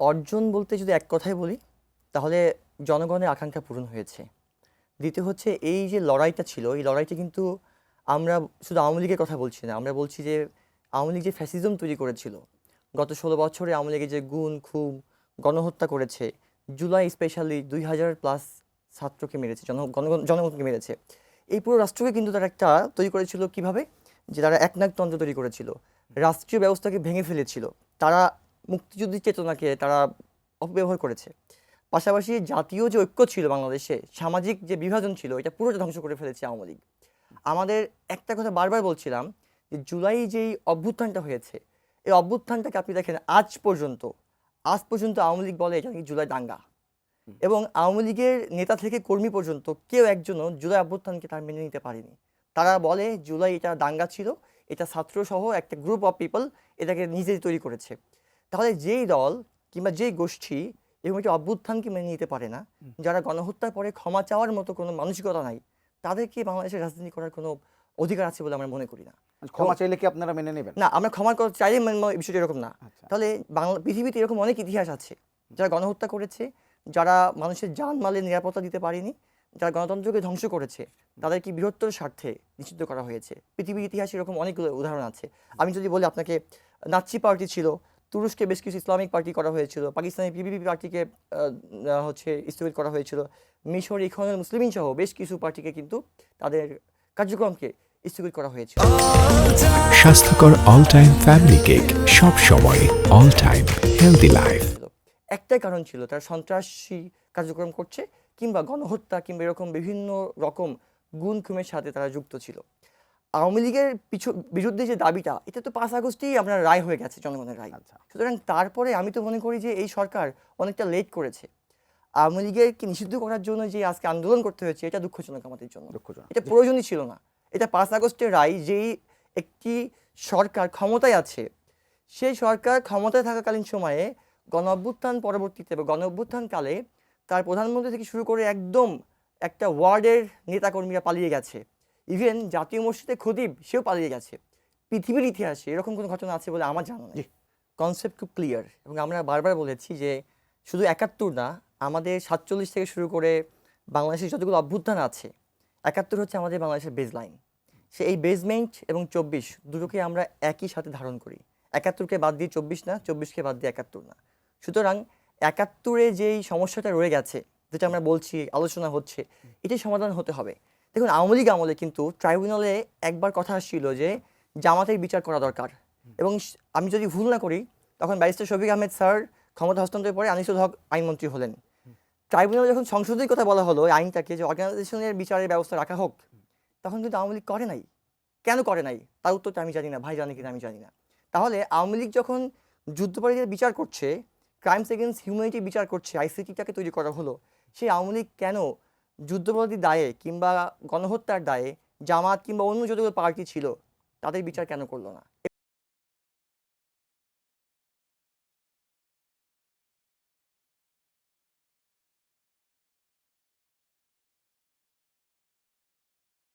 অর্জন বলতে যদি এক কথায় বলি তাহলে জনগণের আকাঙ্ক্ষা পূরণ হয়েছে। দ্বিতীয় হচ্ছে এই যে লড়াইটা ছিল, এই লড়াইটা কিন্তু আমরা শুধু আওয়ামী লীগের কথা বলছি না, আমরা বলছি যে আওয়ামী লীগ যে ফ্যাসিজম তৈরি করেছিল, গত ১৬ বছরে আওয়ামী লীগের যে গুম খুন গণহত্যা করেছে, জুলাই স্পেশালি ২০০০+ ছাত্রকে মেরেছে, জনগণকে মেরেছে, এই পুরো রাষ্ট্রকে কিন্তু তারা একটা তৈরি করেছিল কিভাবে, যে তারা একনায়কতন্ত্র তৈরি করেছিল, রাষ্ট্রীয় ব্যবস্থাকে ভেঙে ফেলেছিল, তারা মুক্তিযুদ্ধের চেতনাকে তারা অপব্যবহার করেছে। পাশাপাশি জাতীয় যে ঐক্য ছিল বাংলাদেশে, সামাজিক যে বিভাজন ছিল, এটা পুরোটা ধ্বংস করে ফেলেছে আওয়ামী লীগ। আমাদের একটা কথা বারবার বলছিলাম যে জুলাই যেই অভ্যুত্থানটা হয়েছে, এই অভ্যুত্থানটাকে আপনি দেখেন আজ পর্যন্ত আওয়ামী লীগ বলে এটা নাকি জুলাই দাঙ্গা, এবং আওয়ামী লীগের নেতা থেকে কর্মী পর্যন্ত কেউ একজনও জুলাই অভ্যুত্থানকে তার মেনে নিতে পারেনি। তারা বলে জুলাই এটা দাঙ্গা ছিল, এটা ছাত্রসহ একটা গ্রুপ অফ পিপল এটাকে নিজেই তৈরি করেছে। তাহলে যেই দল কিংবা যেই গোষ্ঠী এরকম একটি অভ্যুত্থানকে মেনে নিতে পারে না, যারা গণহত্যার পরে ক্ষমা চাওয়ার মতো কোনো মানসিকতা নাই, তাদেরকে বাংলাদেশের রাজনীতি করার কোনো অধিকার আছে বলে আমরা মনে করি না। ক্ষমা চাইলে কি আপনারা মেনে নেবেন? না, আমরা ক্ষমা চাইলে বিষয়টা এরকম না। আচ্ছা। তাহলে পৃথিবীতে এরকম অনেক ইতিহাস আছে, যারা গণহত্যা করেছে, যারা মানুষের জানমালের নিরাপত্তা দিতে পারেনি, যারা গণতন্ত্রকে ধ্বংস করেছে, তাদেরকে বৃহত্তর স্বার্থে নিষিদ্ধ করা হয়েছে। পৃথিবীর ইতিহাসে এরকম অনেকগুলো উদাহরণ আছে। আমি যদি বলি আপনাকে, নাৎসি পার্টি ছিল, তুরস্কে বেশ কিছু ইসলামিক পার্টি করা হয়েছিল, পাকিস্তানের পিপিপি পার্টিকে স্থগিত করা হয়েছিল, মিশর ইখওয়ানুল মুসলিমিন সহ বেশ কিছু পার্টিকে কিন্তু তাদের কার্যক্রমকে স্থগিত করা হয়েছিল। স্বাস্থ্যকর অল টাইম ফ্যামিলি কেক, সব সময় অল টাইম হেলদি লাইফ। একটাই কারণ ছিল, তারা সন্ত্রাসী কার্যক্রম করছে কিংবা গণহত্যা কিংবা এরকম বিভিন্ন রকম গুম খুনের সাথে তারা যুক্ত ছিল। আওয়ামী লীগের বিরুদ্ধে যে দাবিটা, এটা তো 5 আগস্টেই আপনার রায় হয়ে গেছে, জনগণের রায়। সুতরাং তারপরে আমি তো মনে করি যে এই সরকার অনেকটা লেট করেছে। আওয়ামী লীগেরকে নিষিদ্ধ করার জন্য যে আজকে আন্দোলন করতে হয়েছে, এটা দুঃখজনক আমাদের জন্য। এটা প্রয়োজনই ছিল না। এটা 5 আগস্টের রায়, যেই একটি সরকার ক্ষমতায় আছে, সেই সরকার ক্ষমতায় থাকাকালীন সময়ে গণ অভ্যুত্থান পরবর্তীতে বা গণ অভ্যুত্থানকালে তার প্রধানমন্ত্রী থেকে শুরু করে একদম একটা ওয়ার্ডের নেতাকর্মীরা পালিয়ে গেছে, ইভেন জাতীয় মসজিদের খতিব সেও পালিয়ে গেছে। পৃথিবীর ইতিহাসে এরকম কোনো ঘটনা আছে বলে আমার জানা নেই। কনসেপ্ট খুব ক্লিয়ার, এবং আমরা বারবার বলেছি যে শুধু ৭১ না, আমাদের ৪৭ থেকে শুরু করে বাংলাদেশের যতগুলো অভ্যুত্থান আছে, ৭১ হচ্ছে আমাদের বাংলাদেশের বেজ লাইন। সে এই বেজমেন্ট এবং ২৪ দুটোকে আমরা একই সাথে ধারণ করি। ৭১কে বাদ দিয়ে ২৪ না, ২৪কে বাদ দিয়ে ৭১ না। সুতরাং ৭১-এ যেই সমস্যাটা রয়ে গেছে, যেটা আমরা বলছি আলোচনা হচ্ছে, এটাই সমাধান হতে হবে। দেখুন, আওয়ামী লীগ আমলে কিন্তু ট্রাইব্যুনালে একবার কথা আসছিল যে জামাতের বিচার করা দরকার, এবং আমি যদি ভুল না করি তখন ব্যারিস্টার শফিক আহমেদ স্যার ক্ষমতা হস্তান্তরের পরে আনিসুল হক আইনমন্ত্রী হলেন। ট্রাইব্যুনালে যখন সংশোধনের কথা বলা হলো আইনটাকে, যে অর্গানাইজেশনের বিচারের ব্যবস্থা রাখা হোক, তখন কিন্তু আওয়ামী লীগ করে নাই। কেন করে নাই তার উত্তরটা আমি জানি না, ভাই জানি কিনা আমি জানি না। তাহলে আওয়ামী লীগ যখন যুদ্ধাপরাধীদের বিচার করছে, ক্রাইমস এগেন্স্ট হিউম্যানিটি বিচার করছে, আইসিটিটাকে তৈরি করা হলো, সেই আওয়ামী লীগ কেন যুদ্ধাপরাধীর দায়ে কিংবা গণহত্যার দায়ে জামাত কিংবা অন্য যতগুলো পার্টি ছিল তাদের বিচার কেন করলো না?